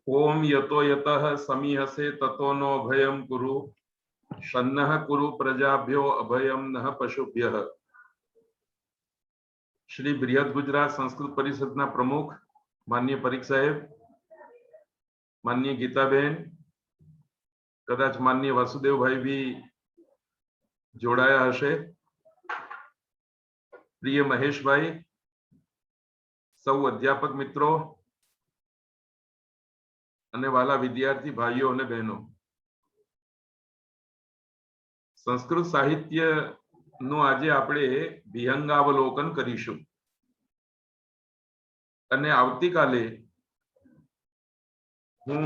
ओम यतो यतः समीहसे ततो नो अभयम कुरु शन्नः कुरु प्रजाभ्यो अभयम नः पशुभ्यः। श्री बृहद गुजरात संस्कृत परिषदना प्रमुख माननीय परीख साहेब, माननीय गीताबेन, कदाच माननीय वासुदेव भाई भी जोड़ाया हशे, प्रिय महेश भाई, सौ अध्यापक मित्रों अने वाला विद्यार्थी भाईओ अने बहनों, संस्कृत साहित्य नु आजे आपणे विहंगावलोकन करीशुं अने आवती काले हूँ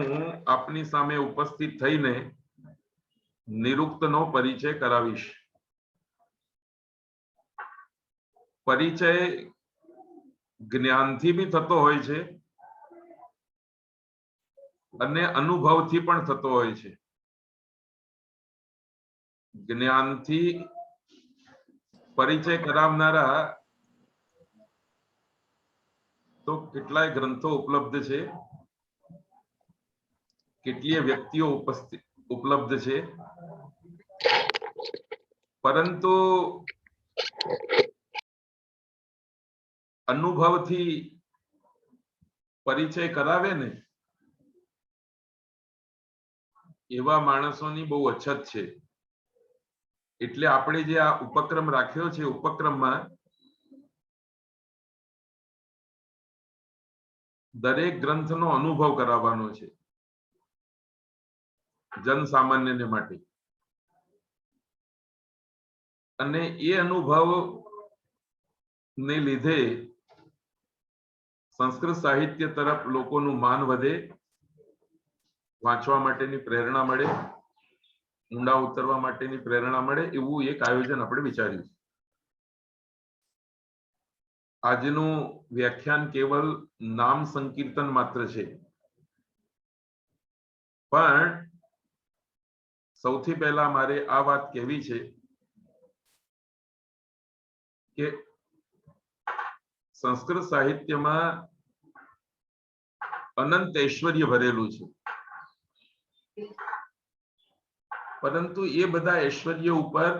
आपनी सामे उपस्थित थईने निरुक्तनो परिचय करावीश। परिचय ज्ञानथी भी थतो होय छे अने अनुभवथी पण थतो होय छे। ज्ञानथी परिचय करावनारा तो કેટલાય ગ્રંથો ઉપલબ્ધ છે, કેટલીય વ્યક્તિઓ ઉપલબ્ધ છે, પરંતુ અનુભવથી પરિચય કરાવે ને એવા માણસોની બહુ અછત છે। એટલે આપણે જે આ ઉપક્રમ રાખ્યો છે, ઉપક્રમમાં દરેક ગ્રંથનો અનુભવ કરાવવાનો છે જનસામાન્યને માટે, અને એ અનુભવ ને લીધે સંસ્કૃત સાહિત્ય તરફ લોકોનું માન વધે, વાંચવા માટેની પ્રેરણા મળે, ઊંડા ઉતરવા માટેની પ્રેરણા મળે, એવું એક આયોજન આપણે વિચાર્યું છે। આજનું વ્યાખ્યાન કેવલ નામ સંકીર્તન માત્ર છે, પણ સૌથી પહેલા મારે આ વાત કહેવી છે કે સંસ્કૃત સાહિત્યમાં અનંત ઐશ્વર્ય ભરેલું છે, પરંતુ એ બધા ઐશ્વર્ય ઉપર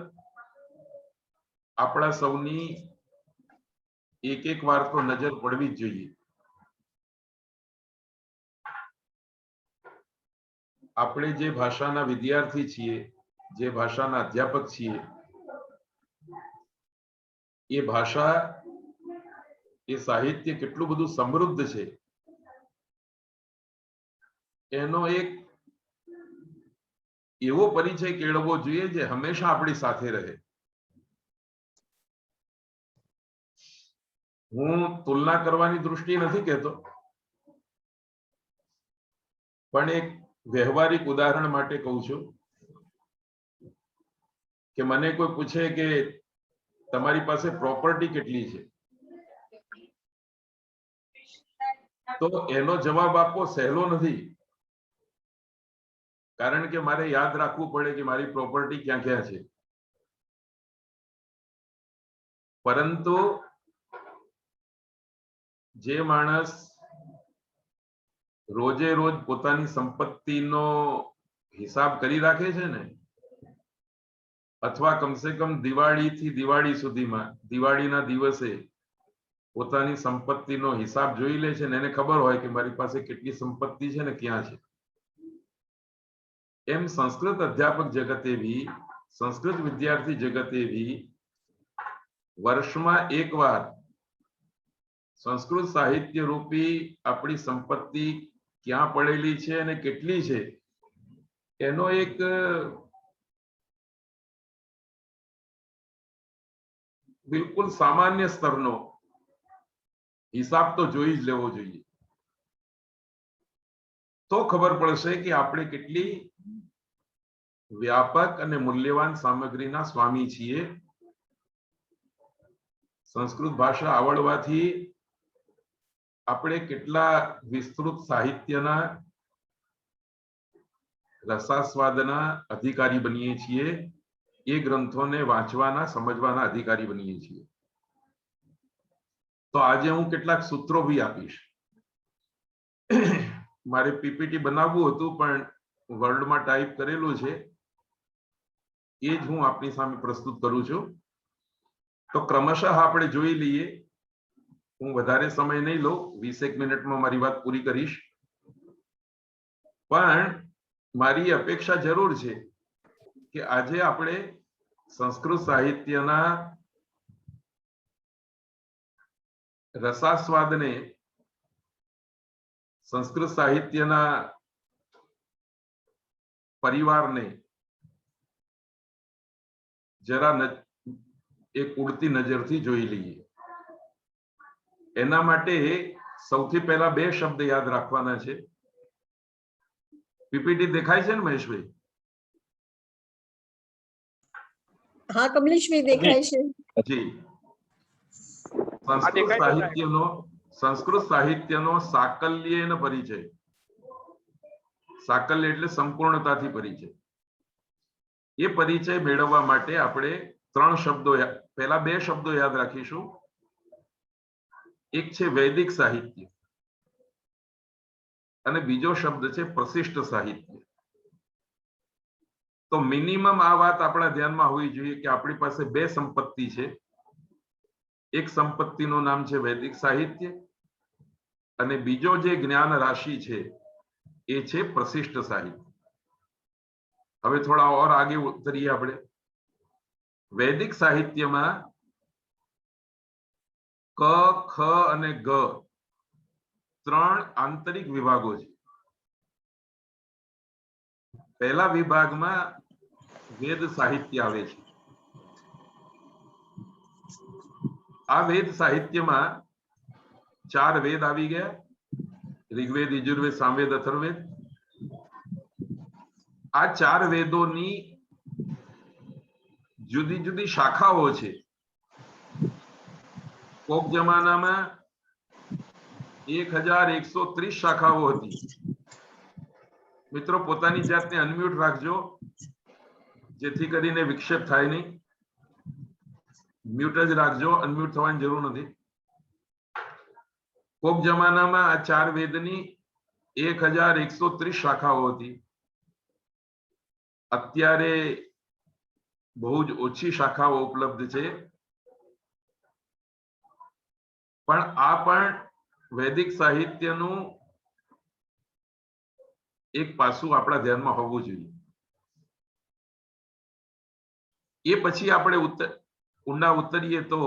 આપણા સૌની એક એક વાર તો નજર પડવી જ જોઈએ। આપણે જે ભાષાના વિદ્યાર્થી છીએ, જે ભાષાના અધ્યાપક છીએ, એ ભાષા, એ સાહિત્ય કેટલું બધું સમૃદ્ધ છે એનો એક એવો પરિચય કેળવવો જોઈએ જે હંમેશા આપણી સાથે રહે। હું તુલના કરવાની દૃષ્ટિ નથી કહેતો, પણ એક વ્યવહારિક ઉદાહરણ માટે કહું છું કે મને કોઈ પૂછે કે તમારી પાસે પ્રોપર્ટી કેટલી છે, તો એનો જવાબ આપવો સહેલો નથી, કારણ કે મારે યાદ રાખવું પડે કે મારી પ્રોપર્ટી ક્યાં ક્યાં છે। પરંતુ જે માણસ રોજે રોજ પોતાની સંપત્તિનો હિસાબ કરી રાખે છે ને, અથવા કમસે કમ દિવાળીથી દિવાળી સુધીમાં દિવાળીના દિવસે પોતાની સંપત્તિનો હિસાબ જોઈ લે છે ને એને ખબર હોય કે મારી પાસે કેટલી સંપત્તિ છે ને ક્યાં છે, એમ સંસ્કૃત અધ્યાપક જગતે भी, સંસ્કૃત વિદ્યાર્થી જગતે भी વર્ષમાં એકવાર સંસ્કૃત સાહિત્ય રૂપી આપણી સંપત્તિ ક્યાં પડેલી છે અને કેટલી છે એનો એક બિલકુલ સામાન્ય સ્તરનો હિસાબ તો જોઈ જ લેવો જોઈએ, તો ખબર પડશે કે આપણે કેટલી વ્યાપક અને મૂલ્યવાન સામગ્રીના સ્વામી છીએ। સંસ્કૃત ભાષા આવડવાથી આપણે કેટલા વિસ્તૃત સાહિત્યના રસાસ્વાદના અધિકારી બનીએ છીએ, એ ગ્રંથોને વાંચવાના સમજવાના અધિકારી બનીએ છીએ। તો આજે હું કેટલાક સૂત્રો भी આપીશ। મારે પીપીટી બનાવવું હતું પણ વર્ડમાં ટાઈપ કરેલું છે એ જ હું આપની સામે પ્રસ્તુત કરું છું. તો ક્રમશઃ આપણે જોઈ લઈએ. હું વધારે સમય નહીં લઉં, 20 મિનિટમાં મારી વાત પૂરી કરીશ. પણ મારી અપેક્ષા જરૂર છે કે આજે આપણે સંસ્કૃત સાહિત્યના રસાસ્વાદને, સંસ્કૃત સાહિત્યના પરિવારને જરા એક ઉડતી નજરથી જોઈ લઈએ. એના માટે સૌથી પહેલા બે શબ્દ યાદ રાખવાના છે. પીપીટી દેખાય છે ને મહેશભાઈ? હા કમલેશભાઈ દેખાય છે. જી. સંસ્કૃત સાહિત્યનો સાકલ્યનો પરિચય. સાકલ્ય એટલે સંપૂર્ણતાથી પરિચય. એ પરિચય મેળવવા માટે આપણે ત્રણ શબ્દો, પહેલા બે શબ્દો યાદ રાખીશું. એક છે વૈદિક સાહિત્ય અને બીજો શબ્દ છે પ્રશિષ્ટ સાહિત્ય. તો મિનિમમ આ વાત આપણા ધ્યાનમાં હોવી જોઈએ કે આપણી પાસે બે સંપત્તિ છે. એક સંપત્તિનું નામ છે વૈદિક સાહિત્ય અને બીજો જે જ્ઞાન રાશિ છે એ છે પ્રશિષ્ટ સાહિત્ય. હવે થોડા ઓર આગે ઉતરીએ આપણે. વૈદિક સાહિત્યમાં ક, ખ અને ગ ત્રણ આંતરિક વિભાગો છે. પહેલા વિભાગમાં વેદ સાહિત્ય આવે છે. આ વેદ સાહિત્યમાં ચાર વેદ આવી ગયા: ઋગ્વેદ, યજુર્વેદ, સામવેદ, અથર્વવેદ. આ ચાર વેદોની જુદી જુદી શાખાઓ છે. કોક જમાનામાં 1130 શાખાઓ હતી. મિત્રો પોતાની જાતને અનમ્યુટ રાખજો જેથી કરીને વિક્ષેપ થાય નહીં. મ્યુટ જ રાખજો, અનમ્યુટ થવાની જરૂર નથી. કોક જમાનામાં આ ચાર વેદની 1130 શાખાઓ હતી. અત્યારે બહુ જ ઓછી શાખાઓ ઉપલબ્ધ છે. પણ આ પણ વૈદિક સાહિત્યનું એક પાસું આપણા ધ્યાનમાં હોવું જોઈએ. એ પછી આપણે ઊંડા ઉતરીએ તો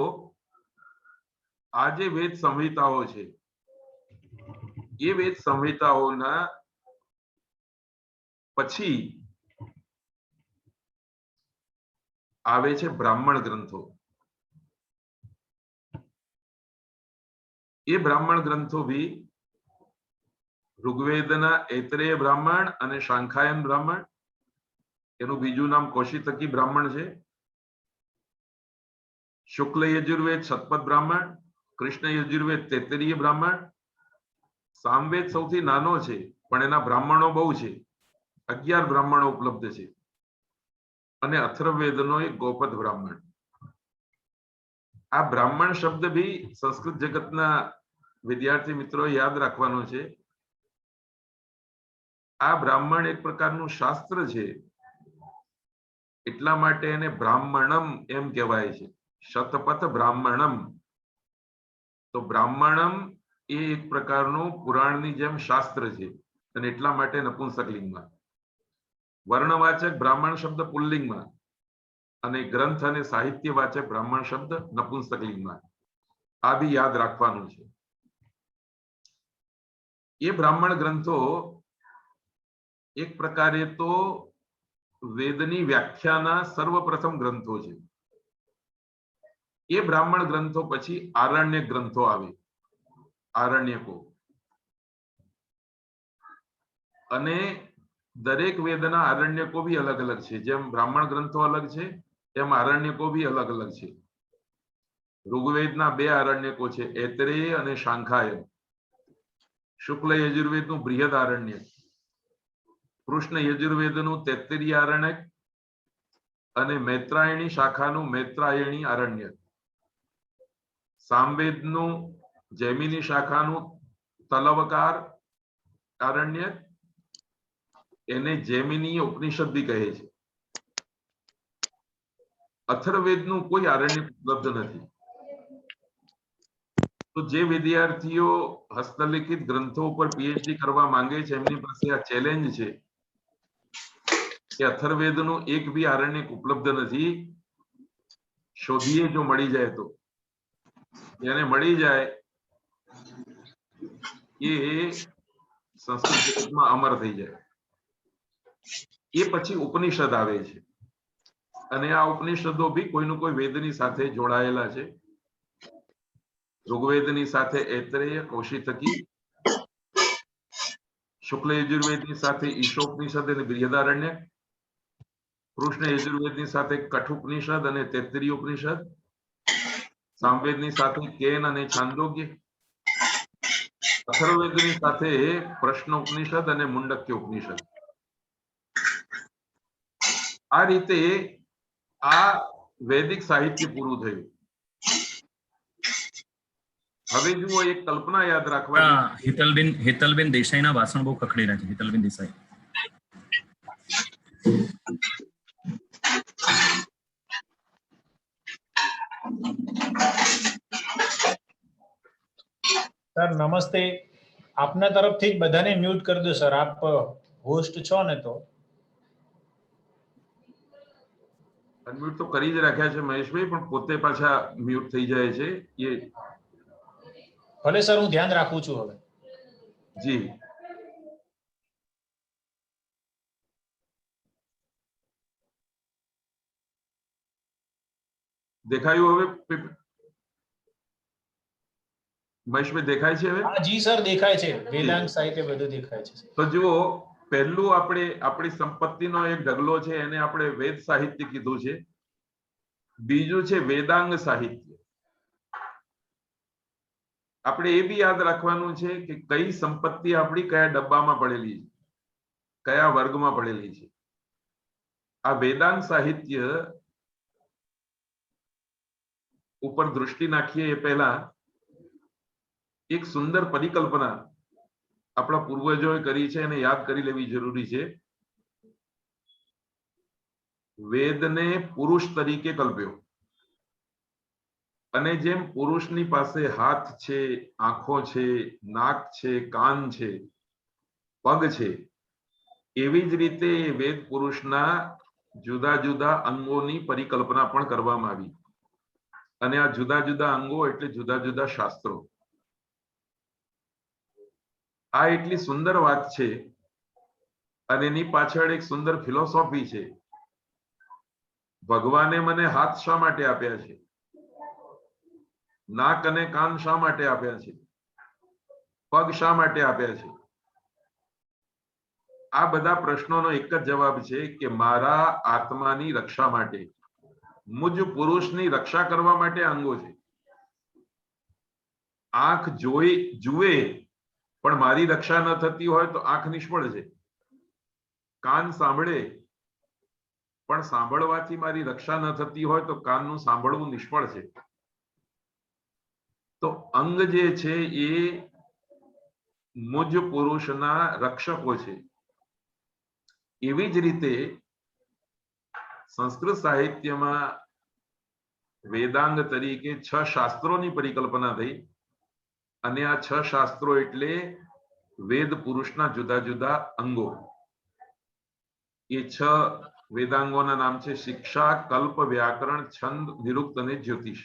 આ જે વેદ સંહિતાઓ છે એ વેદ સંહિતાઓના પછી આવે છે બ્રાહ્મણ ગ્રંથો. એ બ્રાહ્મણ ગ્રંથો ભી ઋગ્વેદના ઐત્રેય બ્રાહ્મણ અને શાંખાયન બ્રાહ્મણ, એનું બીજું નામ કૌશિતકી બ્રાહ્મણ છે. શુક્લ યજુર્વેદ શતપથ બ્રાહ્મણ, કૃષ્ણ યજુર્વેદ તૈત્તરીય બ્રાહ્મણ. સામવેદ સૌથી નાનો છે પણ એના બ્રાહ્મણો બહુ છે, 11 બ્રાહ્મણો ઉપલબ્ધ છે. અને અથર્વવેદનો એક ગોપદ બ્રાહ્મણ. આ બ્રાહ્મણ શબ્દ ભી સંસ્કૃત જગતના વિદ્યાર્થી મિત્રો યાદ રાખવાનો છે. આ બ્રાહ્મણ એક પ્રકારનું શાસ્ત્ર છે, એટલા માટે એને બ્રાહ્મણમ એમ કહેવાય છે. શતપથ બ્રાહ્મણમ. તો બ્રાહ્મણમ એ એક પ્રકારનું પુરાણની જેમ શાસ્ત્ર છે અને એટલા માટે નપુંસકલિંગમાં. વર્ણવાચક બ્રાહ્મણ શબ્દ પુલ્લિંગમાં અને ગ્રંથ અને સાહિત્યવાચક બ્રાહ્મણ શબ્દ નપુંસકલિંગમાં. આ બી યાદ રાખવાનું છે. એ બ્રાહ્મણ ગ્રંથો એક પ્રકારે તો વેદની વ્યાખ્યાના સર્વપ્રથમ ગ્રંથો છે. એ બ્રાહ્મણ ગ્રંથો પછી આરણ્યક ગ્રંથો આવે, આરણ્યકો. અને દરેક વેદના આરણ્યકો બી અલગ અલગ છે. જેમ બ્રાહ્મણ ગ્રંથો અલગ છે એમ આરણ્યકો બી અલગ અલગ છે. ઋગ્વેદના બે આરણ્યકો છે, ઐત્રેય અને શાંખાયન. શુક્લ યજુર્વેદનું બૃહદ આરણ્યક, કૃષ્ણ યજુર્વેદનું તૈત્તરીય આરણ્યક અને મૈત્રાયણી શાખાનું મૈત્રાયણી આરણ્યક. સામવેદનું જૈમિની શાખાનું તલવકાર આરણ્ય એને જૈમિની ઉપનિષદ બી કહે છે. અથર્વવેદનું કોઈ આરણ્ય ઉપલબ્ધ નથી. તો જે વિદ્યાર્થીઓ હસ્તલિખિત ગ્રંથો ઉપર પીએચડી કરવા માંગે છે એમની પાસે આ ચેલેન્જ છે કે અથર્વવેદનું એક બી આરણ્યક ઉપલબ્ધ નથી. શોધીએ જો મળી જાય તો, એને મળી જાય એ સંસ્કૃત જગતમાં અમર થઈ જાય. એ પછી ઉપનિષદ આવે છે અને આ ઉપનિષદો બી કોઈનું કોઈ વેદની સાથે જોડાયેલા છે. ઋગ્વેદની સાથે ઐત્રેય, કૌશિતકી, શુક્લ યજુર્વેદની સાથે ઈશોપનિષદ અને બૃહદારણ્ય, કૃષ્ણ યજુર્વેદની સાથે કઠોપનિષદ અને તૈત્તિરીય ઉપનિષદ, સામવેદની સાથે કેન અને છાંદોગ્ય, અથર્વવેદની સાથે પ્રશ્ન ઉપનિષદ અને મુંડક્ય ઉપનિષદ. આ રીતે આ વૈદિક સાહિત્ય પૂરું થયું. હવે જુઓ, એક કલ્પના યાદ રાખવાની. હેતલબેન દેસાઈના ભાષણ બહુ ખખડી રહ્યા છે. હેતલબેન દેસાઈ. સર નમસ્તે. આપના તરફથી જ બધાને મ્યુટ કરી દો સર. આપ હોસ્ટ છો ને તો. અનમ્યુટ તો કરી જ રાખ્યા છે મહેશભાઈ, પણ પોતે પાછા મ્યુટ થઈ જાય છે. એ ભલે સર, હું ધ્યાન રાખું છું હવે. જી. દેખાયું હવે મહેશભાઈ? દેખાય છે હવે? હા જી સર, દેખાય છે. વેદાંત સાહિત્ય બધું દેખાય છે. તો જુઓ, પહેલું આપણે આપણી સંપત્તિનો એક ઢગલો છે એને આપણે વેદ સાહિત્ય કીધું છે. બીજું છે વેદાંગ સાહિત્ય. આપણે એ બી યાદ રાખવાનું છે કે કઈ સંપત્તિ આપણી કયા ડબ્બામાં પડેલી છે, કયા વર્ગમાં પડેલી છે. આ વેદાંગ સાહિત્ય ઉપર દૃષ્ટિ નાખીએ એ પહેલા એક સુંદર પરિકલ્પના આપણા પૂર્વજોએ કરી છે એને યાદ કરી લેવી જરૂરી છે. વેદને પુરુષ તરીકે કલ્પ્યો, અને જેમ પુરુષની પાસે હાથ છે, આંખો છે, નાક છે, કાન છે, પગ છે, એવી જ રીતે વેદ પુરુષના જુદા જુદા અંગોની પરિકલ્પના પણ કરવામાં આવી. અને આ જુદા જુદા અંગો એટલે જુદા જુદા શાસ્ત્રો. આ એટલી સુંદર વાત છે અને એની પાછળ એક સુંદર ફિલોસોફી છે. ભગવાને મને હાથ શા માટે આપ્યા છે? નાક અને કાન શા માટે આપ્યા છે? પગ શા માટે આપ્યા છે? આ બધા પ્રશ્નોનો એક જ જવાબ છે કે મારા આત્માની રક્ષા માટે, મુજ પુરુષની રક્ષા કરવા માટે અંગો છે. આંખ જુએ પણ મારી રક્ષા ન થતી હોય તો આંખ નિષ્ફળ છે. કાન સાંભળે પણ સાંભળવાથી મારી રક્ષા ન થતી હોય તો કાનનું સાંભળવું નિષ્ફળ છે. તો અંગ જે છે એ મુજ પુરુષના રક્ષકો છે. એવી જ રીતે સંસ્કૃત સાહિત્યમાં વેદાંગ તરીકે 6 શાસ્ત્રોની પરિકલ્પના થઈ. અને આ 6 શાસ્ત્રો એટલે વેદ પુરુષના જુદા જુદા અંગો. એ 6 વેદાંગોના નામ છે શિક્ષા, કલ્પ, વ્યાકરણ, છંદ, નિરુક્ત અને જ્યોતિષ.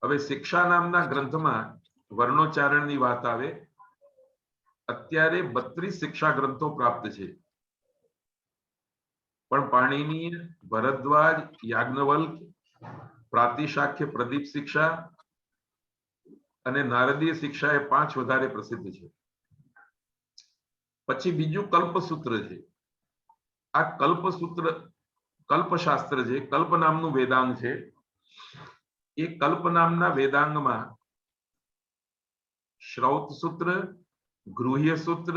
હવે શિક્ષા નામના ગ્રંથમાં વર્ણોચ્ચારણની વાત આવે. અત્યારે 32 શિક્ષા ગ્રંથો પ્રાપ્ત છે, પણ પાણિનીય, ભરદ્વાજ, યાજ્ઞવલ્ક, પ્રાતિશાખ્ય, પ્રદીપ શિક્ષા અને નારદીય શિક્ષા એ 5 વધારે પ્રસિદ્ધ છે. પછી બીજું કલ્પસૂત્ર છે. આ કલ્પસૂત્ર કલ્પશાસ્ત્ર છે. કલ્પ નામનું વેદાંગ છે. એ કલ્પ નામના વેદાંગમાં શ્રૌત સૂત્ર, ગૃહ્ય સૂત્ર,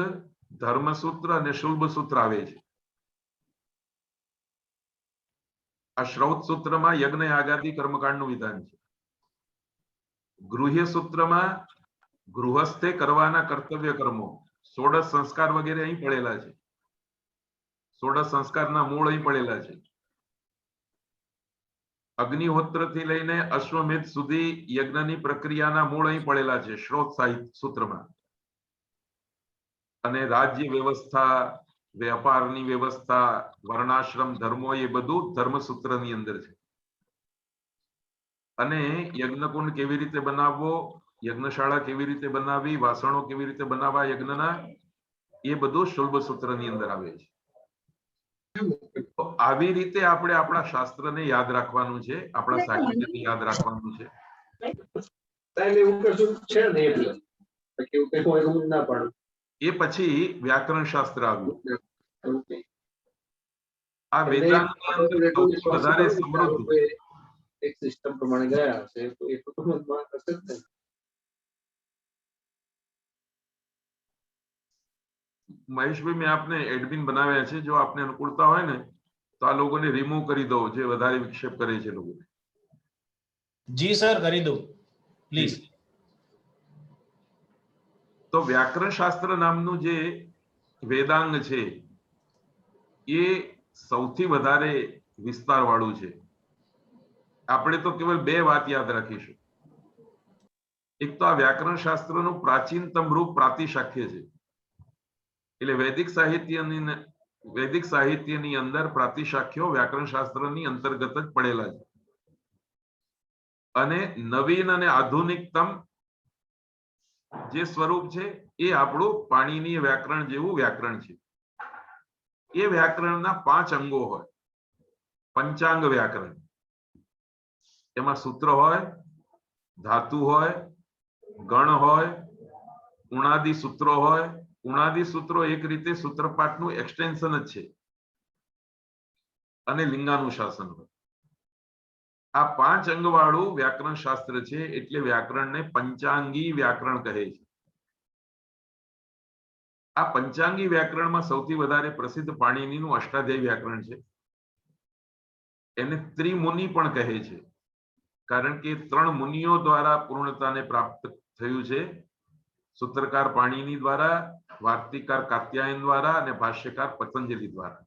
ધર્મસૂત્ર અને શુલ્બ સૂત્ર આવે છે. આ શ્રૌત સૂત્રમાં યજ્ઞ યાગાદી કર્મકાંડનું વિધાન છે. ગૃહ્ય સૂત્રમાં ગૃહસ્થે કરવાના કર્તવ્ય કર્મો, ષોડશ સંસ્કાર વગેરે અહીં પડેલા છે. ષોડશ સંસ્કારના મૂળ અહીં પડેલા છે. અગ્નિહોત્ર થી લઈને અશ્વમેધ સુધી યજ્ઞની પ્રક્રિયાના મૂળ અહીં પડેલા છે શ્રોત સાહિત્ય સૂત્રમાં. અને રાજ્ય વ્યવસ્થા, વેપારની વ્યવસ્થા, વર્ણાશ્રમ ધર્મો એ બધું ધર્મસૂત્રની અંદર છે. અને યજ્ઞકુંડ કેવી રીતે બનાવવો, યજ્ઞશાળા કેવી રીતે બનાવવી, વાસણો કેવી રીતે બનાવવા યજ્ઞના, એ બધું શુલ્બ સૂત્રની અંદર આવે છે. તો આવી રીતે આપણે આપણા શાસ્ત્રને યાદ રાખવાનું છે, આપણા સાહિત્યને યાદ રાખવાનું છે. એ પછી વ્યાકરણ શાસ્ત્ર આવ્યું. આ વેદાંતની અંદર સૌથી વધારે સમૃદ્ધ એક સિસ્ટમ પ્રમાણે ગયા હશે તો એ તો સમજમાં હશે જ ને. મહેશભાઈ, મેં આપને એડમિન બનાવ્યા છે. જો આપને અનુકૂળતા હોય ને તો આ લોકોને રિમૂવ કરી દો જે વધારે વિક્ષેપ કરે છે લોકો. જી સર, કરી દો પ્લીઝ. તો વ્યાકરણ શાસ્ત્ર નામનું જે વેદાંગ છે એ સૌથી વધારે વિસ્તાર વાળું છે. આપણે તો કેવળ બે વાત યાદ રાખીશું. એક તો આ વ્યાકરણ શાસ્ત્રનું પ્રાચીનતમ રૂપ પ્રાતિશાખ્ય છે. એટલે વૈદિક સાહિત્યની અંદર પ્રાતિશાખ્યો વ્યાકરણ શાસ્ત્રની અંતર્ગત જ પડેલા છે. અને નવીન અને આધુનિકતમ જે સ્વરૂપ છે એ આપણું પાણીની વ્યાકરણ જેવું વ્યાકરણ છે. એ વ્યાકરણના 5 અંગો હોય. પંચાંગ વ્યાકરણ. એમાં સૂત્ર હોય, ધાતુ હોય, ગણ હોય, ઉણાદિ સૂત્રો હોય. ઉણાદિ સૂત્રો એક રીતે સૂત્રપાઠનું એક્સટેન્શન જ છે. અને લિંગાનુશાસન હોય. આ 5 અંગ વાળું વ્યાકરણ શાસ્ત્ર છે. એટલે વ્યાકરણને પંચાંગી વ્યાકરણ કહે છે. આ પંચાંગી વ્યાકરણમાં સૌથી વધારે પ્રસિદ્ધ પાણિનીનું અષ્ટાધ્યાયી વ્યાકરણ છે. એને ત્રિમુનિ પણ કહે છે, કારણ કે 3 મુનિઓ દ્વારા પૂર્ણતાને પ્રાપ્ત થયું છે. સૂત્રકાર પાણિની દ્વારા, વાર્તિકાર કાત્યાયન દ્વારા અને ભાષ્યકાર પતંજલિ દ્વારા.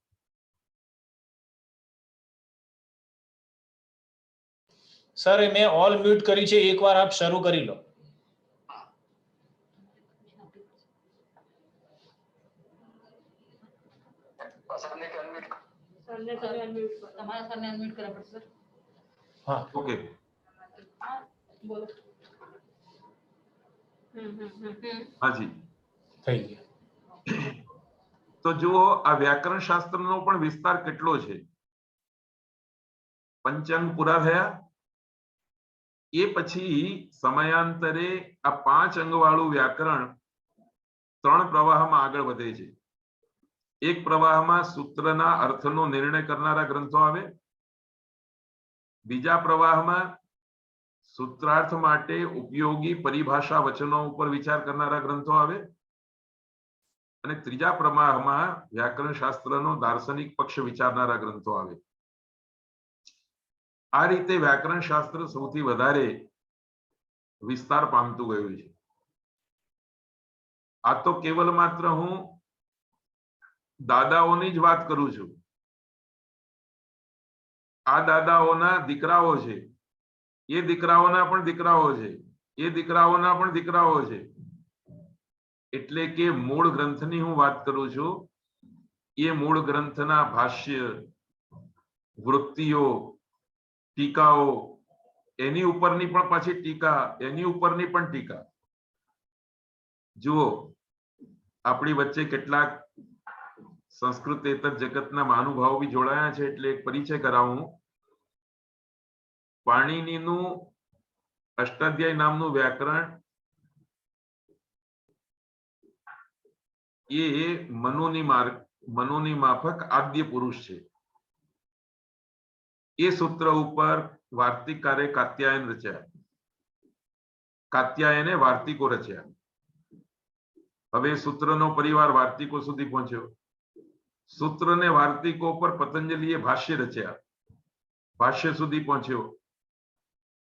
સર, મેં ઓલ મ્યુટ કરી છે, એકવાર આપ શરૂ કરી લો. હા, ઓકે. હાજી, થઈ ગયા. તો જુઓ આ વ્યાકરણ શાસ્ત્રનો પણ વિસ્તાર કેટલો છે. પંચાંગ પૂરા થયા એ પછી સમયાંતરે આ 5 અંગ વાળું વ્યાકરણ 3 પ્રવાહમાં આગળ વધે છે. એક પ્રવાહમાં સૂત્રના અર્થનો નિર્ણય કરનારા ગ્રંથો આવે. બીજા પ્રવાહમાં સૂત્રાર્થ માટે ઉપયોગી પરિભાષા વચનો ઉપર વિચાર કરનારા ગ્રંથો આવે. અને ત્રીજા પ્રવાહમાં વ્યાકરણ શાસ્ત્રનો દાર્શનિક પક્ષ વિચારનારા ગ્રંથો આવે. આ રીતે વ્યાકરણ શાસ્ત્ર સૌથી વધારે વિસ્તાર પામતું ગયું છે. આ તો કેવલ માત્ર હું દાદાઓની જ વાત કરું છું. આ દાદાઓના દીકરાઓ છે, એ દીકરાઓના પણ દીકરાઓ છે, એ દીકરાઓના પણ દીકરાઓ છે. એટલે કે મૂળ ગ્રંથની હું વાત કરું છું. એ મૂળ ગ્રંથના ભાષ્ય, વૃત્તિઓ, ટીકાઓ, એની ઉપરની પણ પાછી ટીકા, એની ઉપરની પણ ટીકા. જુઓ, આપણી વચ્ચે કેટલાક સંસ્કૃતેતર જગતના મહાનુભાવો બી જોડાયા છે, એટલે એક પરિચય કરાવું. પાણિનીનું અષ્ટાધ્યાયી નામનું વ્યાકરણ એ મનોની માફક આદ્ય પુરુષ છે. એ સૂત્ર ઉપર વાર્તિકારે કાત્યાયન રચ્યા. કાત્યાયને વાર્તિકો રચ્યા. હવે સૂત્રનો પરિવાર વાર્તિકો સુધી પહોંચ્યો. સૂત્રને વાર્તિકો પર પતંજલિએ ભાષ્ય રચ્યા. ભાષ્ય સુધી પહોંચ્યો.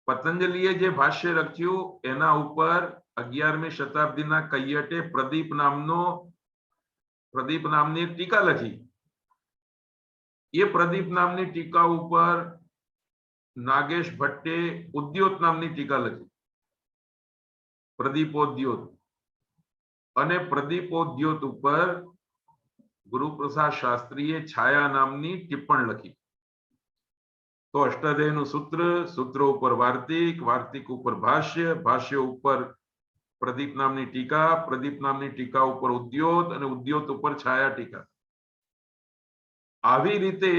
પતંજલિએ જે ભાષ્ય રચ્યું એના ઉપર 11મી શતાબ્દીના કૈયટે પ્રદીપ નામની એક ટીકા લખી. એ પ્રદીપ નામની ટીકા ઉપર નાગેશ ભટ્ટે ઉદ્યોત નામની ટીકા લખી, પ્રદીપોદ્યોત. અને પ્રદીપોદ્યોત ઉપર ગુરુપ્રસાદ શાસ્ત્રીએ છાયા નામની ટિપ્પણ લખી. તો અષ્ટાધ્યાયનું સૂત્ર, સૂત્ર ઉપર વાર્તિક, વાર્તિક ઉપર ભાષ્ય, ભાષ્ય ઉપર પ્રદીપ નામની ટીકા, પ્રદીપ નામની ટીકા ઉપર ઉદ્યોત અને ઉદ્યોત ઉપર છાયા ટીકા. આવી રીતે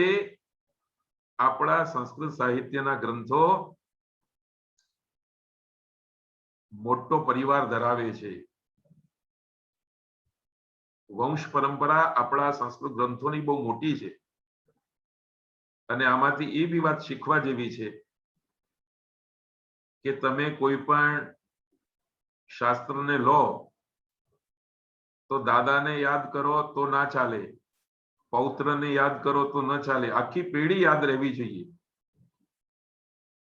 આપણા સંસ્કૃત સાહિત્યના ગ્રંથો મોટો પરિવાર ધરાવે છે. વંશ પરંપરા આપણા સંસ્કૃત ગ્રંથોની બહુ મોટી છે. અને આમાંથી એ બી વાત શીખવા જેવી છે કે તમે કોઈ પણ શાસ્ત્રને લો તો દાદાને યાદ કરો તો ના ચાલે, પૌત્રને યાદ કરો તો ન ચાલે, આખી પેઢી યાદ રહેવી જોઈએ.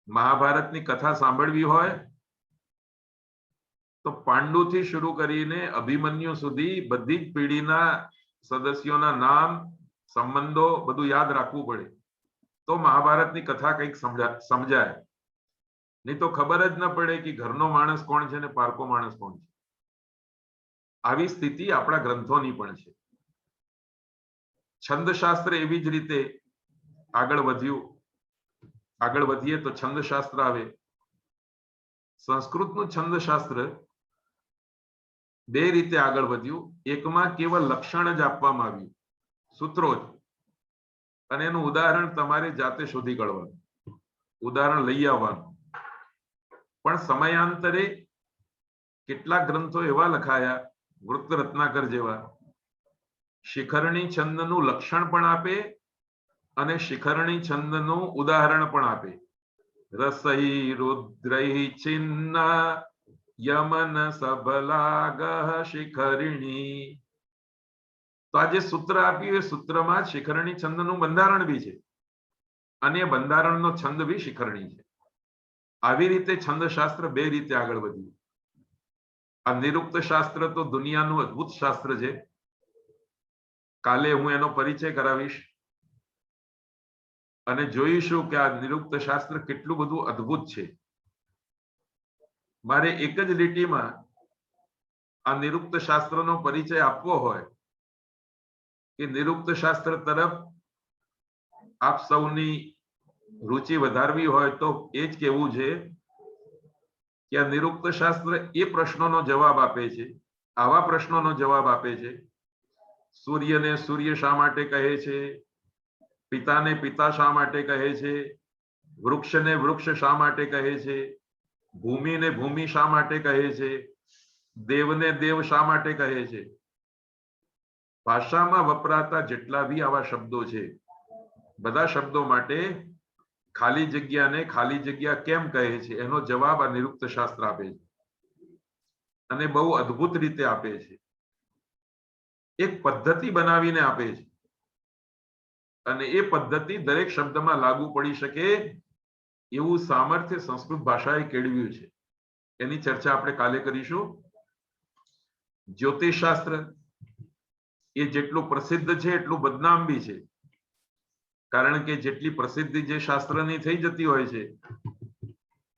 મહાભારતની કથા સાંભળવી હોય તો પાંડુથી શરૂ કરીને અભિમન્યુ સુધી બધી જ પેઢીના સદસ્યોના નામ, સંબંધો બધું યાદ રાખવું પડે, તો મહાભારતની કથા કંઈક સમજાય. નહીં તો ખબર જ ન પડે કે ઘરનો માણસ કોણ છે ને પારકો માણસ કોણ છે. આવી સ્થિતિ આપણા ગ્રંથોની પણ છે. છંદશાસ્ત્ર એવી જ રીતે આગળ વધ્યું. આગળ વધીએ તો છંદશાસ્ત્ર આવે. સંસ્કૃતનું છંદશાસ્ત્ર બે રીતે આગળ વધ્યું. એકમાં કેવળ લક્ષણ જ આપવામાં આવ્યું, સૂત્રો જ, અને એનું ઉદાહરણ તમારે જાતે શોધી કાઢવાનું, ઉદાહરણ લઈ આવવાનું. પણ સમયાંતરે કેટલાક ગ્રંથો એવા લખાયા, વૃત્ત રત્નાકર જેવા, શિખરણી છંદનું લક્ષણ પણ આપે અને શિખરણી છંદનું ઉદાહરણ પણ આપે. રસૈ રુદ્રૈ છિન્ન યમન સબલાગહ શિખરિણી. તો આ જે સૂત્ર આપ્યું એ સૂત્રમાં શિખરણી છંદનું બંધારણ બી છે અને એ બંધારણનો છંદ બી શિખરણી છે. આવી રીતે છંદશાસ્ત્ર બે રીતે આગળ વધ્યું. આ નિરુક્ત શાસ્ત્ર તો દુનિયાનું અદ્ભુત શાસ્ત્ર છે. કાલે હું એનો પરિચય કરાવીશ અને જોઈશું કે આ નિરુક્ત શાસ્ત્ર કેટલું બધું અદ્ભુત છે. મારે એક જ લીટીમાં આ નિરુક્ત શાસ્ત્રનો પરિચય આપવો હોય કે નિરુક્ત શાસ્ત્ર તરફ આપ સૌની રુચિ વધારવી હોય તો એ જ કહેવું છે કે આ નિરુક્ત શાસ્ત્ર એ પ્રશ્નોનો જવાબ આપે છે, આવા પ્રશ્નોનો જવાબ આપે છે. સૂર્યને સૂર્ય શા માટે કહે છે? પિતાને પિતા શા માટે કહે છે? વૃક્ષને વૃક્ષ શા માટે કહે છે? ભૂમિને ભૂમિ શા માટે કહે છે? દેવને દેવ શા માટે કહે છે? ભાષામાં વપરાતા જેટલા બી આવા શબ્દો છે, બધા શબ્દો માટે ખાલી જગ્યાને ખાલી જગ્યા કેમ કહે છે એનો જવાબ આ નિરુક્ત શાસ્ત્ર આપે છે અને બહુ અદ્ભુત રીતે આપે છે. એક પદ્ધતિ બનાવીને આપે છે અને એ પદ્ધતિ દરેક શબ્દમાં લાગુ પડી શકે એવું સામર્થ્ય સંસ્કૃત ભાષાએ કેળવ્યું છે. એની ચર્ચા આપણે કાલે કરીશું. જ્યોતિષશાસ્ત્ર એ જેટલું પ્રસિદ્ધ છે એટલું બદનામ બી છે, કારણ કે જેટલી પ્રસિદ્ધિ જે શાસ્ત્રની થઈ જતી હોય છે,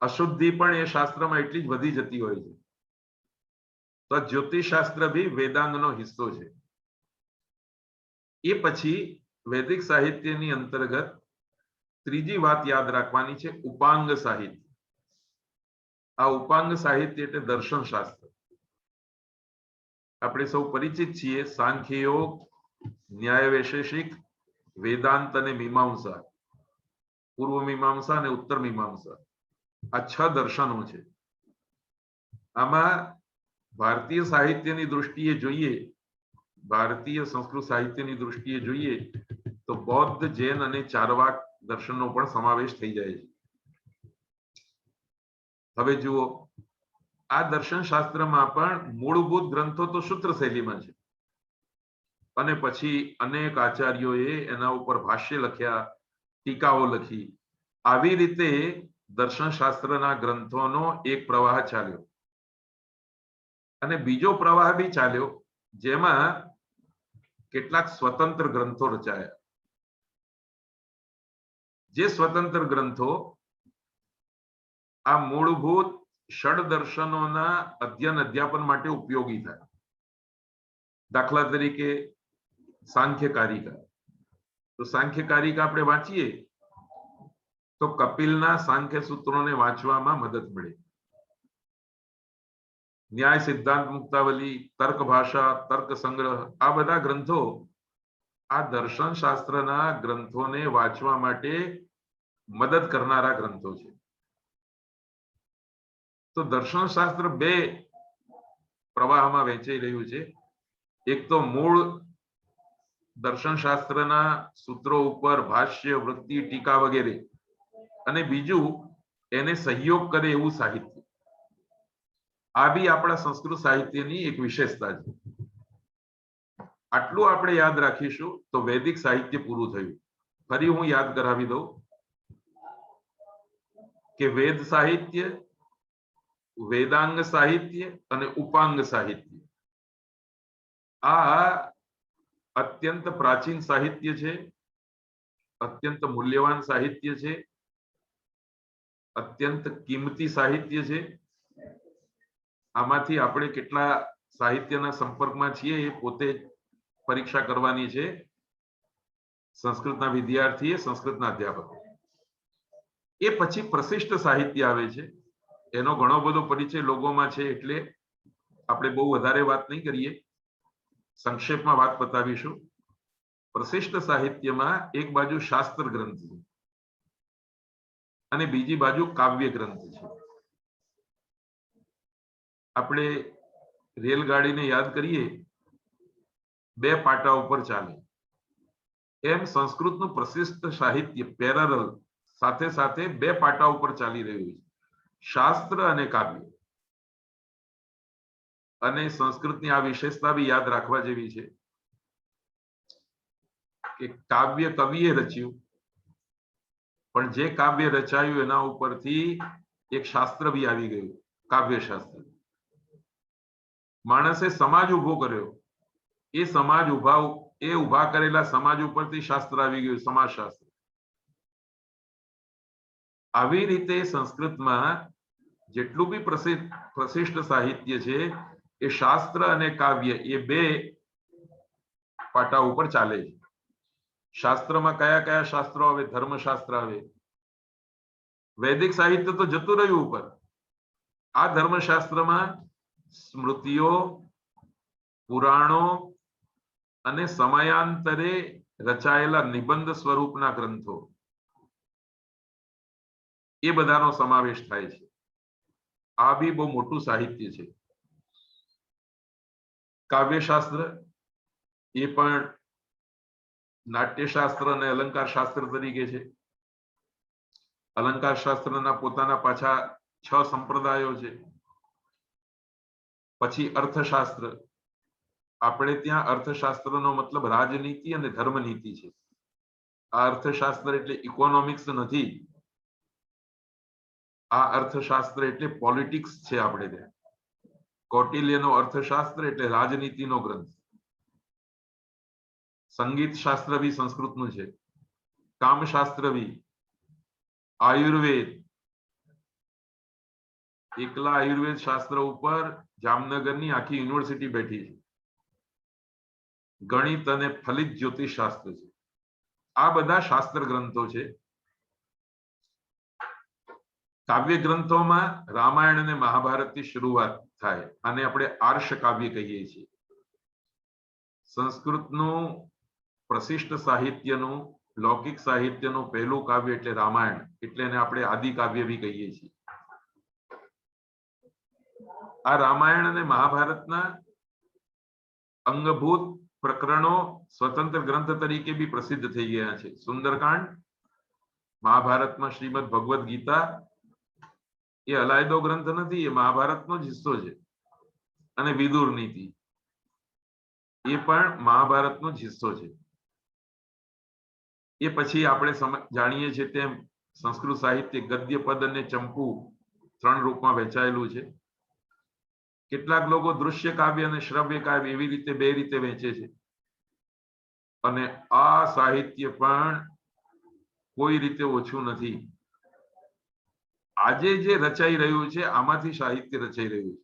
અશુદ્ધિ પણ એ શાસ્ત્રમાં એટલી જ વધી જતી હોય છે. તો જ્યોતિષશાસ્ત્ર બી વેદાંતનો હિસ્સો છે. એ પછી વૈદિક સાહિત્યની અંતર્ગત ત્રીજી વાત યાદ રાખવાની છે, ઉપાંગ સાહિત્ય. આ ઉપાંગ સાહિત્ય એટલે દર્શન શાસ્ત્ર. આપણે સૌ પરિચિત છીએ સાંખ્ય યોગ, ન્યાય વૈશેષિક, વેદાંત અને મીમાંસા, પૂર્વ મીમાંસા અને ઉત્તર મીમાંસા. આ 6 દર્શનો છે. આમાં ભારતીય સાહિત્યની દૃષ્ટિએ જોઈએ, ભારતીય સંસ્કૃત સાહિત્યની દૃષ્ટિએ જોઈએ તો બૌદ્ધ, જૈન અને ચારવાક દર્શનનો પણ સમાવેશ થઈ જાય છે. હવે જુઓ, આ દર્શન શાસ્ત્રમાં પણ મૂળભૂત ગ્રંથો તો સૂત્ર શૈલીમાં છે અને પછી અનેક આચાર્યોએ એના ઉપર ભાષ્ય લખ્યા, ટીકાઓ લખી. આવી રીતે દર્શન શાસ્ત્રના ગ્રંથોનો એક પ્રવાહ ચાલ્યો. અને બીજો પ્રવાહ બી ચાલ્યો, જેમાં કેટલાક સ્વતંત્ર ગ્રંથો રચાયા. જે સ્વતંત્ર ગ્રંથો આ મૂળભૂત ષડ દર્શનોના અધ્યયન અધ્યાપન માટે ઉપયોગી થાય. દાખલા તરીકે સાંખ્ય કારિકા. તો સાંખ્ય કારિકા આપણે વાંચીએ તો કપિલના સાંખ્ય સૂત્રોને વાંચવામાં મદદ મળે. ન્યાય સિદ્ધાંત મુક્તાવલી, તર્ક ભાષા, તર્ક સંગ્રહ, આ બધા ગ્રંથો આ દર્શન શાસ્ત્રના ગ્રંથોને વાંચવા માટે મદદ કરનારા ગ્રંથો છે. તો દર્શન શાસ્ત્ર બે પ્રવાહમાં વહેંચાઈ રહ્યું છે. એક તો મૂળ દર્શન શાસ્ત્રના સૂત્રો ઉપર ભાષ્ય, વૃત્તિ, ટીકા વગેરે, અને બીજું એને સહયોગ કરે એવું સાહિત્ય. આ બી આપણા સંસ્કૃત સાહિત્યની એક વિશેષતા છે. આટલું આપણે યાદ રાખીશું તો વૈદિક સાહિત્ય પૂરું થયું. ફરી હું યાદ કરાવી દઉં કે વેદ સાહિત્ય, વેદાંગ સાહિત્ય અને ઉપાંગ સાહિત્ય આ અત્યંત પ્રાચીન સાહિત્ય છે, અત્યંત મૂલ્યવાન સાહિત્ય છે, અત્યંત કિંમતી સાહિત્ય છે. આમાંથી આપણે કેટલા સાહિત્યના સંપર્કમાં છીએ એ પોતે પરીક્ષા કરવાની છે સંસ્કૃતના વિદ્યાર્થીએ, સંસ્કૃતના અધ્યાપકો. એ પછી પ્રશિષ્ટ સાહિત્ય આવે છે. એનો ઘણો બધો પરિચય લોગોમાં છે, એટલે આપણે બહુ વધારે વાત નહીં કરીએ, સંક્ષેપમાં વાત બતાવીશું. પ્રશિષ્ટ સાહિત્યમાં એક બાજુ શાસ્ત્ર ગ્રંથ છે અને બીજી બાજુ કાવ્ય ગ્રંથ છે. આપણે રેલગાડીને યાદ કરીએ, બે પાટા ઉપર ચાલે, એમ સંસ્કૃતનું પ્રશિષ્ટ સાહિત્ય પેરેલલ સાથે સાથે બે પાટા ઉપર ચાલી રહ્યું છે, શાસ્ત્ર અને કાવ્ય. અને સંસ્કૃતની આ વિશેષતા બી યાદ રાખવા જેવી છે કે કાવ્ય કવિએ રચ્યું, પણ જે કાવ્ય રચાયું એના ઉપરથી એક શાસ્ત્ર બી આવી ગયું, કાવ્ય શાસ્ત્ર. માણસે સમાજ ઉભો કર્યો, એ સમાજ ઉભા કરેલા સમાજ ઉપરથી શાસ્ત્ર આવી ગયું, સમાજશાસ્ત્ર. આવી રીતે સંસ્કૃતમાં જેટલું બી પ્રશિષ્ટ સાહિત્ય છે એ શાસ્ત્ર અને કાવ્ય એ બે પાટા ઉપર ચાલે છે. શાસ્ત્રમાં કયા કયા શાસ્ત્રો આવે? ધર્મશાસ્ત્ર આવે. વૈદિક સાહિત્ય તો જતું રહ્યું ઉપર. આ ધર્મશાસ્ત્રમાં સ્મૃતિઓ, પુરાણો અને સમયાંતરે રચાયેલા નિબંધ સ્વરૂપના ગ્રંથો, એ બધાનો સમાવેશ થાય છે. આ બી બહુ મોટું સાહિત્ય છે. કાવ્યશાસ્ત્ર એ પણ નાટ્યશાસ્ત્ર અને અલંકાર શાસ્ત્ર તરીકે છે. અલંકાર શાસ્ત્રના પોતાના પાછા 6 સંપ્રદાયો છે. પછી અર્થશાસ્ત્ર. આપણે ત્યાં અર્થશાસ્ત્રનો મતલબ રાજનીતિ અને ધર્મનીતિ છે. આ અર્થશાસ્ત્ર એટલે ઇકોનોમિક્સ નથી. આ અર્થશાસ્ત્ર એટલે પોલિટિક્સ છે. આપણે ત્યાં કૌટિલ્યનો અર્થશાસ્ત્ર એટલે રાજનીતિનો ગ્રંથ. સંગીત શાસ્ત્ર બી સંસ્કૃતનું છે. કામશાસ્ત્ર બી, આયુર્વેદ. એકલા આયુર્વેદ શાસ્ત્ર ઉપર જામનગરની આખી યુનિવર્સિટી બેઠી છે. ગણિત અને ફલિત જ્યોતિષ શાસ્ત્ર છે. આ બધા શાસ્ત્ર ગ્રંથો છે. કાવ્ય ગ્રંથોમાં રામાયણ અને મહાભારતની શરૂઆત થાય, આને આપણે આર્ષ કાવ્ય કહીએ છીએ. સંસ્કૃતનું પ્રશિષ્ટ સાહિત્યનું, લૌકિક સાહિત્યનું પહેલું કાવ્ય એટલે રામાયણ, એટલે એને આપણે આદિ કાવ્ય બી કહીએ છીએ. આ રામાયણ અને મહાભારતના અંગભૂત પ્રકરણો સ્વતંત્ર ગ્રંથ તરીકે બી પ્રસિદ્ધ થઈ ગયા છે. સુંદરકાંડ, મહાભારતમાં શ્રીમદ ભગવદ ગીતા એ અલાયદો ગ્રંથ નથી, એ મહાભારતનો જ હિસ્સો છે. અને વિદુર નીતિ એ પણ મહાભારતનો જ હિસ્સો છે. એ પછી આપણે જાણીએ છીએ તેમ સંસ્કૃત સાહિત્ય ગદ્ય, પદ અને ચંપુ 3 રૂપમાં વહેંચાયેલું છે. કેટલાક લોકો દૃશ્ય કાવ્ય અને શ્રવ્ય કાવ્ય એવી રીતે બે રીતે વહેંચે છે. અને આ સાહિત્ય પણ કોઈ રીતે ઓછું નથી. આજે જે રચાઈ રહ્યું છે આમાંથી સાહિત્ય રચાઈ રહ્યું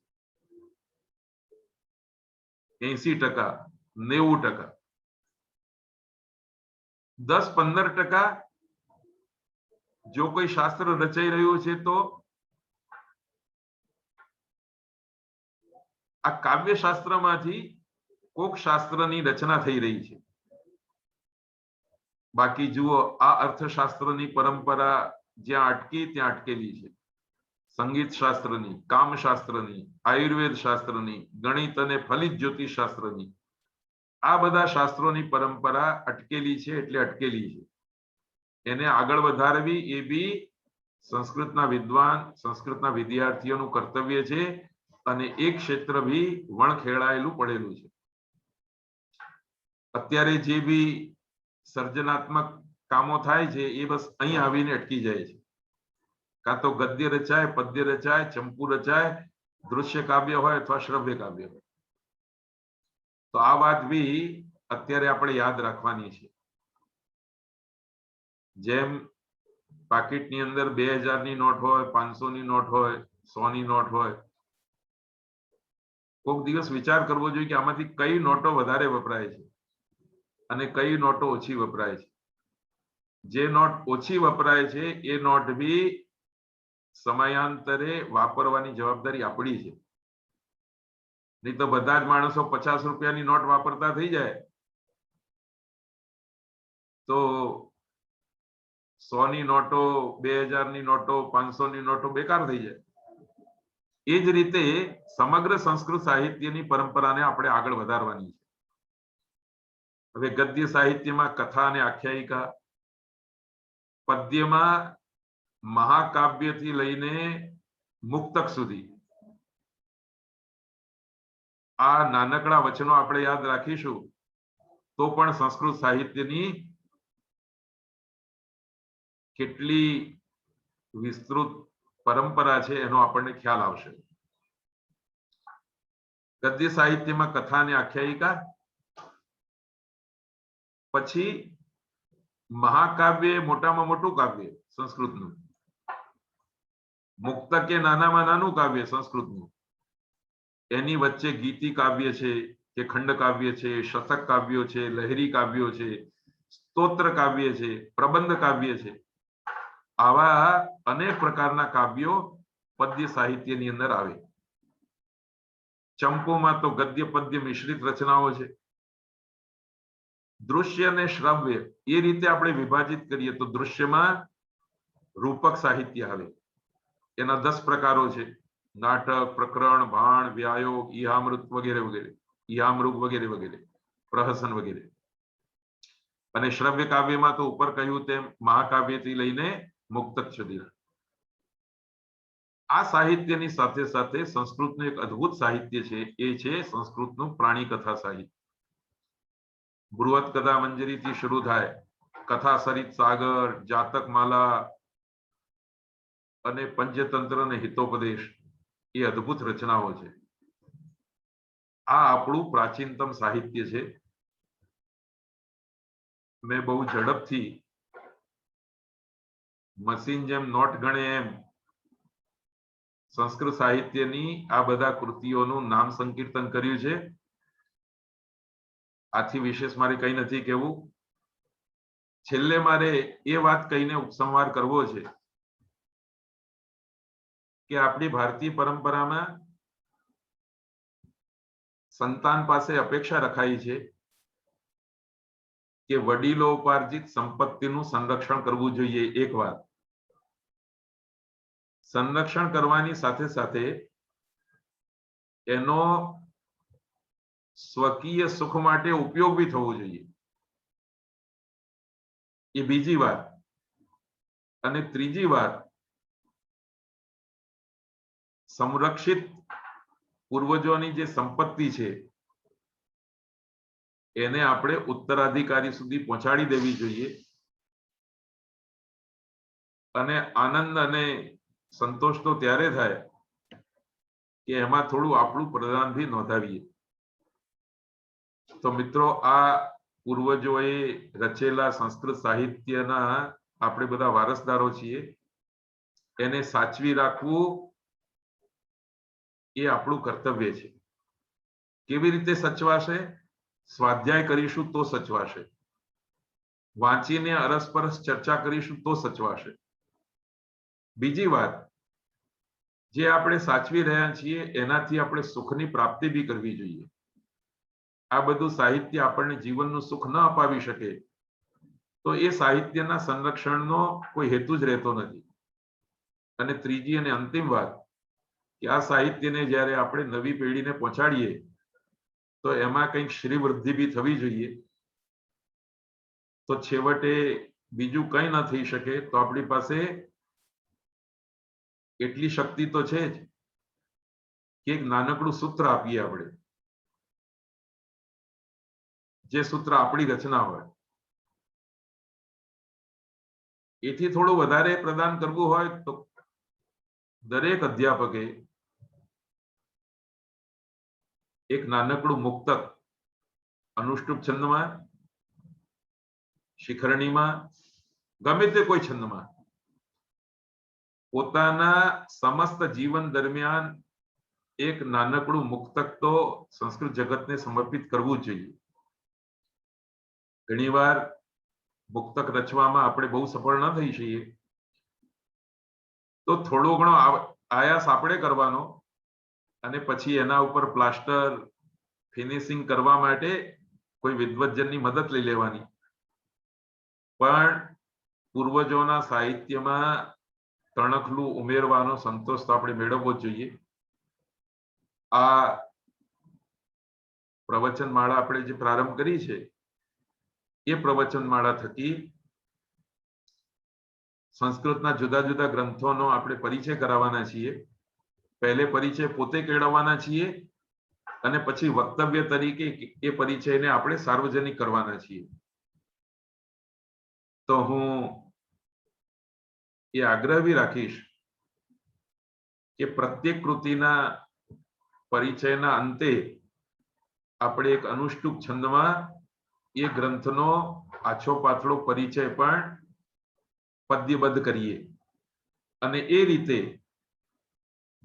છે 80%, 90%, 10-15% જો કોઈ શાસ્ત્ર રચાઈ રહ્યું છે તો આ કાવ્ય શાસ્ત્રમાંથી કોક શાસ્ત્રની રચના થઈ રહી છે. બાકી જુઓ, આ અર્થશાસ્ત્રની પરંપરા જ્યાં અટકી ત્યાં અટકેલી છે. સંગીત શાસ્ત્રની, કામશાસ્ત્રની, આયુર્વેદ શાસ્ત્રની, ગણિત અને ફલિત જ્યોતિષ શાસ્ત્રની, આ બધા શાસ્ત્રોની પરંપરા અટકેલી છે એટલે અટકેલી છે. એને આગળ વધારવી એ બી સંસ્કૃતના વિદ્વાન, સંસ્કૃતના વિદ્યાર્થીઓનું કર્તવ્ય છે. અને એક ક્ષેત્ર બી વણખેડાયેલું પડેલું છે. અત્યારે જે બી સર્જનાત્મક કામો થાય છે એ બસ અહીં આવીને અટકી જાય છે. કાં તો ગદ્ય રચાય, પદ્ય રચાય, ચંપુ રચાય, દૃશ્ય કાવ્ય હોય અથવા શ્રવ્ય કાવ્ય હોય. તો આ વાત બી અત્યારે આપણે યાદ રાખવાની છે. જેમ પાકીટની અંદર 2000 ની નોટ હોય, 500 ની નોટ હોય, 100 ની નોટ હોય, કોઈક દિવસ વિચાર કરવો જોઈએ કે આમાંથી કઈ નોટો વધારે વપરાય છે અને કઈ નોટો ઓછી વપરાય છે. જે નોટ ઓછી વપરાય છે એ નોટ બી સમયાંતરે વાપરવાની જવાબદારી આપણી છે. નહીં તો બધા જ માણસો 50 રૂપિયાની નોટ વાપરતા થઈ જાય તો 100 ની નોટો, 2000 ની નોટો, 500 ની નોટો બેકાર થઈ જાય. એ જ રીતે સમગ્ર સંસ્કૃત સાહિત્યની પરંપરાને આપણે આગળ વધારવાની છે. હવે ગદ્ય સાહિત્યમાં કથા અને આખ્યાયિકા, પદ્યમાં મહાકાવ્યથી લઈને મુક્તક સુધી આ નાનકડા વચનો આપણે યાદ રાખીશું તો પણ સંસ્કૃત સાહિત્યની કેટલી વિસ્તૃત પરંપરા છે એનો આપણને ખ્યાલ આવશે. ગદ્ય સાહિત્યમાં કથા અને આખ્યાયિકા, પછી મહાકાવ્ય મોટામાં મોટું કાવ્ય સંસ્કૃતનું, મુક્તક એ નાનામાં નાનું કાવ્ય સંસ્કૃતનું, એની વચ્ચે ગીતિ કાવ્ય છે કે ખંડ કાવ્ય છે, શતક કાવ્યો છે, લહેરી કાવ્યો છે, સ્તોત્ર કાવ્ય છે, પ્રબંધ કાવ્ય છે. આવા અનેક પ્રકારના કાવ્યો પદ્ય સાહિત્યની અંદર આવે. ચંપુમાં તો ગદ્ય પદ્ય મિશ્રિત રચનાઓ છે. દૃશ્ય અને શ્રવ્ય એ રીતે આપણે વિભાજિત કરીએ તો દૃશ્યમાં રૂપક સાહિત્ય આવે. એના 10 પ્રકારો છે: નાટક, પ્રકરણ, ભાણ, વ્યાયોગ, ઈહામૃત વગેરે વગેરે, ઈહામૃગ વગેરે વગેરે, પ્રહસન વગેરે. અને શ્રવ્ય કાવ્યમાં તો ઉપર કહ્યું તેમ મહાકાવ્યથી લઈને મુક્તક સુધી. આ સાહિત્યની સાથે સાથે સંસ્કૃતનું એક અદ્ભુત સાહિત્ય છે, એ છે સંસ્કૃતનું પ્રાણી કથા સાહિત્ય. બૃહત કથા મંજરીથી શરૂ થાય, કથા સરિત સાગર, જાતક માલા અને પંચતંત્ર અને હિતોપદેશ એ અદ્ભુત રચનાઓ છે. આ આપણું પ્રાચીનતમ સાહિત્ય છે. મેં બહુ ઝડપથી મશીન જેમ નોટ ગણે એમ સંસ્કૃત સાહિત્યની આ બધા કૃતિઓનું નામ સંકીર્તન કર્યું છે. આથી વિશેષ મારે કંઈ નથી કહેવું. છેલ્લે મારે એ વાત કહીને ઉપસંહાર કરવો છે કે આપણી ભારતીય પરંપરામાં સંતાન પાસે અપેક્ષા રખાઈ છે કે વડીલો ઉપાર્જિત સંપત્તિનું સંરક્ષણ કરવું જોઈએ. એક વાત, સંરક્ષણ કરવાની સાથે સાથે એનો સ્વકીય સુખ માટે ઉપયોગ બી થવો જોઈએ, એ બીજી વાત. અને ત્રીજી વાત, સંરક્ષિત પૂર્વજોની જે સંપત્તિ છે એને આપણે ઉત્તરાધિકારી સુધી પહોંચાડી દેવી જોઈએ. અને આનંદ અને સંતોષ તો ત્યારે થાય કે એમાં થોડું આપણું પ્રદાન બી નોંધાવીએ. તો મિત્રો, આ પૂર્વજોએ રચેલા સંસ્કૃત સાહિત્યના આપણે બધા વારસદારો છીએ. એને સાચવી રાખવું એ આપણું કર્તવ્ય છે. કેવી રીતે સચવાશે? સ્વાધ્યાય કરીશું તો સચવાશે, વાંચીને અરસપરસ ચર્ચા કરીશું તો સચવાશે. બીજી વાત, જે આપણે સાચવી રહ્યા છીએ એનાથી આપણે સુખની પ્રાપ્તિ બી કરવી જોઈએ. આ બધું સાહિત્ય આપણને જીવનનું સુખ ન અપાવી શકે તો એ સાહિત્યના સંરક્ષણનો કોઈ હેતુ જ રહેતો નથી. અને ત્રીજી અને અંતિમ વાત કે આ સાહિત્યને જ્યારે આપણે નવી પેઢીને પહોંચાડીએ તો એમાં કંઈક શ્રી વૃદ્ધિ બી થવી જોઈએ. તો છેવટે બીજું કંઈ ન થઈ શકે તો આપણી પાસે એટલી શક્તિ તો છે જ કે એક નાનકડું સૂત્ર આપીએ આપણે, જે સૂત્ર આપણી રચના હોય. એથી થોડું વધારે પ્રદાન કરવું હોય તો દરેક અધ્યાપકે એક નાનકડું મુક્તક અનુષ્ટુપ છંદમાં, શિખરણીમાં, ગમે તે કોઈ છંદમાં પોતાના સમસ્ત જીવન દરમિયાન એક નાનકડું મુક્તક તો સંસ્કૃત જગતને સમર્પિત કરવું જ જોઈએ. ઘણીવાર મુક્તક રચવામાં આપણે બહુ સફળ ન થઈ છીએ તો થોડો ઘણો આયાસ આપણે કરવાનો અને પછી એના ઉપર પ્લાસ્ટર ફિનિશિંગ કરવા માટે કોઈ વિદ્વજ્જનની મદદ લઈ લેવાની. પણ પૂર્વજોના સાહિત્યમાં તણખલું ઉમેરવાનો સંતોષ તો આપણે મેળવવો જ જોઈએ. આ પ્રવચનમાળા આપણે જે પ્રારંભ કરી છે એ પ્રવચનમાળા થકી સંસ્કૃતના જુદા જુદા ગ્રંથોનો આપણે પરિચય કરાવવાના છીએ. પહેલે પરિચય પોતે કેળવવાના છીએ અને પછી વક્તવ્ય તરીકે એ પરિચયને આપણે સાર્વજનિક કરવાના છીએ. તો હું એ આગ્રહ બી રાખીશ કે પ્રત્યેક કૃતિના પરિચયના અંતે આપણે એક અનુષ્ટુપ છંદમાં એ ગ્રંથનો આછો પાતળો પરિચય પણ પદ્યબદ્ધ કરીએ અને એ રીતે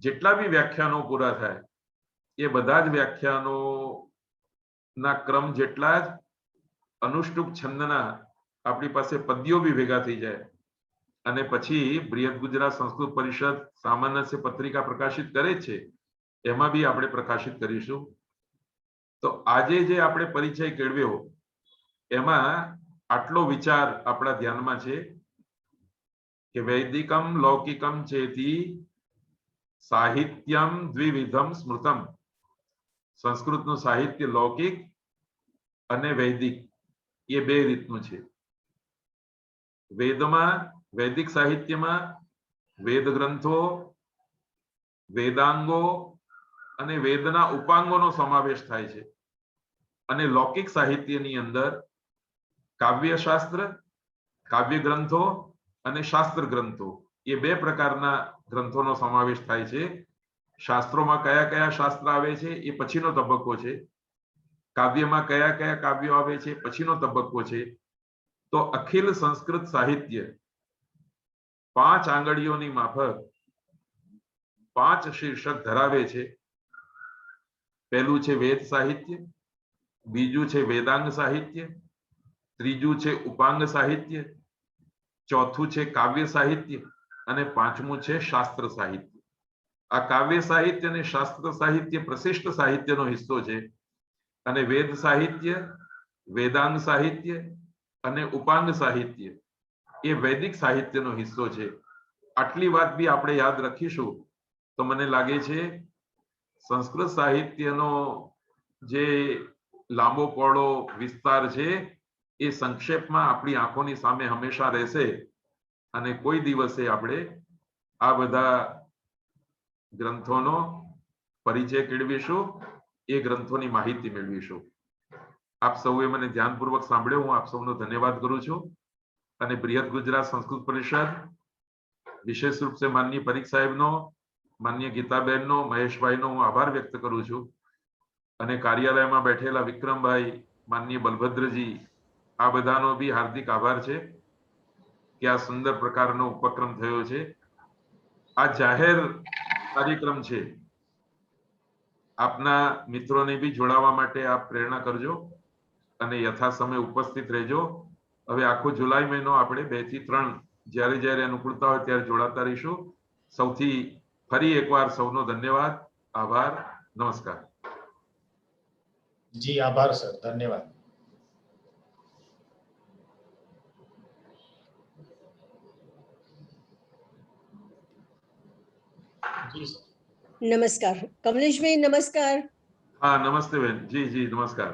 જેટલા બી વ્યાખ્યાનો પૂરા થાય એ બધા જ વ્યાખ્યાનોના ક્રમ જેટલા જ અનુષ્ટુપ છંદના આપણી પાસે પદ્યો બી ભેગા થઈ જાય. અને પછી બૃહદ ગુજરાત સંસ્કૃત પરિષદ સામાન્ય પત્રિકા પ્રકાશિત કરે છે એમાં બી આપણે પ્રકાશિત કરીશું. તો આજે જે આપણે પરિચય કેળવ્યો એમાં આટલો વિચાર આપણા ધ્યાનમાં છે કે વૈદિકમ લૌકિકમ ચેતી સાહિત્યમ દ્વિવિધમ સ્મૃતમ. સંસ્કૃતનું સાહિત્ય લૌકિક અને વૈદિક એ બે રીતનું છે. વેદમાં, વૈદિક સાહિત્યમાં વેદ ગ્રંથો, વેદાંગો અને વેદના ઉપાંગોનો સમાવેશ થાય છે. અને લૌકિક સાહિત્યની અંદર કાવ્યશાસ્ત્ર, કાવ્ય ગ્રંથો અને શાસ્ત્ર ગ્રંથો એ બે પ્રકારના ગ્રંથોનો સમાવેશ થાય છે. શાસ્ત્રોમાં કયા કયા શાસ્ત્ર આવે છે એ પછીનો તબક્કો છે. કાવ્યમાં કયા કયા કાવ્યો આવે છે પછીનો તબક્કો છે. તો અખિલ સંસ્કૃત સાહિત્ય 5 આંગળીઓની માફક 5 શીર્ષક ધરાવે છે. પહેલું છે વેદ સાહિત્ય, બીજું છે વેદાંગ સાહિત્ય, ત્રીજું છે ઉપાંગ સાહિત્ય, ચોથું છે કાવ્ય સાહિત્ય અને પાંચમું છે શાસ્ત્ર સાહિત્ય. આ કાવ્ય સાહિત્ય અને શાસ્ત્ર સાહિત્ય પ્રશિષ્ટ સાહિત્યનો હિસ્સો છે અને વેદ સાહિત્ય, વેદાંગ સાહિત્ય અને ઉપાંગ સાહિત્ય એ વૈદિક સાહિત્યનો હિસ્સો છે. આટલી વાત બી આપણે યાદ રાખીશું તો મને લાગે છે સંસ્કૃત સાહિત્યનો જે લાંબો પહોળો વિસ્તાર છે એ સંક્ષેપમાં આપણી આંખોની સામે હંમેશા રહેશે અને કોઈ દિવસે આપણે આ બધા ગ્રંથોનો પરિચય કેળવીશું, એ ગ્રંથોની માહિતી મેળવીશું. આપ સૌએ મને ધ્યાનપૂર્વક સાંભળ્યો. હું આપ સૌનો ધન્યવાદ કરું છું અને બૃહદ ગુજરાત સંસ્કૃત પરિષદ, વિશેષ રૂપ से माननीय परीख साहेब नो માન્ય ગીતાબેનનો, મહેશભાઈનો હું આભાર વ્યક્ત કરું છું અને કાર્યાલયમાં બેઠેલા વિક્રમભાઈ, માન્ય બલભદ્રજી, આ બધાનો બી હાર્દિક આભાર છે કે આ સુંદર પ્રકારનો ઉપક્રમ થયો છે. આ જાહેર કાર્યક્રમ છે. આપના મિત્રોને બી જોડાવા માટે આપ પ્રેરણા કરજો અને યથાસમય ઉપસ્થિત રહેજો. હવે આખો જુલાઈ મહિનો આપણે 2 થી 3 જ્યારે જ્યારે અનુકૂળતા હોય ત્યારે જોડાતા રહીશું. સૌથી ફરી એકવાર સૌનો ધન્યવાદ, આભાર, નમસ્કાર. જી આભાર સર, ધન્યવાદ. જી સર. નમસ્કાર કમલેશભાઈ, નમસ્કાર. હા, નમસ્તે બેન. જી જી નમસ્કાર.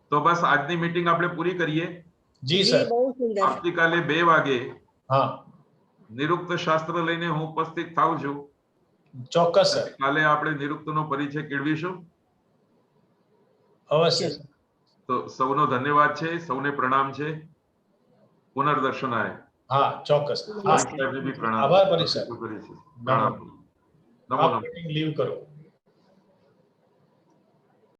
તો બસ આજની મીટિંગ આપણે પૂરી કરીએ. જી જી, સર. બહુ સુંદર. આવતીકાલે 2 વાગે હા, નિરુક્ત શાસ્ત્ર લઈને હું ઉપસ્થિત થાઉં છું. ચોક્કસ સર, કાલે આપણે નિરુક્તનો પરિચય કેળવીશું. અવશ્ય સર. તો સૌનો ધન્યવાદ છે, સૌને પ્રણામ છે. પુનર્દર્શનાય. હા, ચોક્કસ. હા, નમસ્કાર. સાહેબને બી પ્રણામ. આભાર પરીક્ષા. પ્રણામ. નમો નમઃ. આપ મીટિંગ લીવ કરો.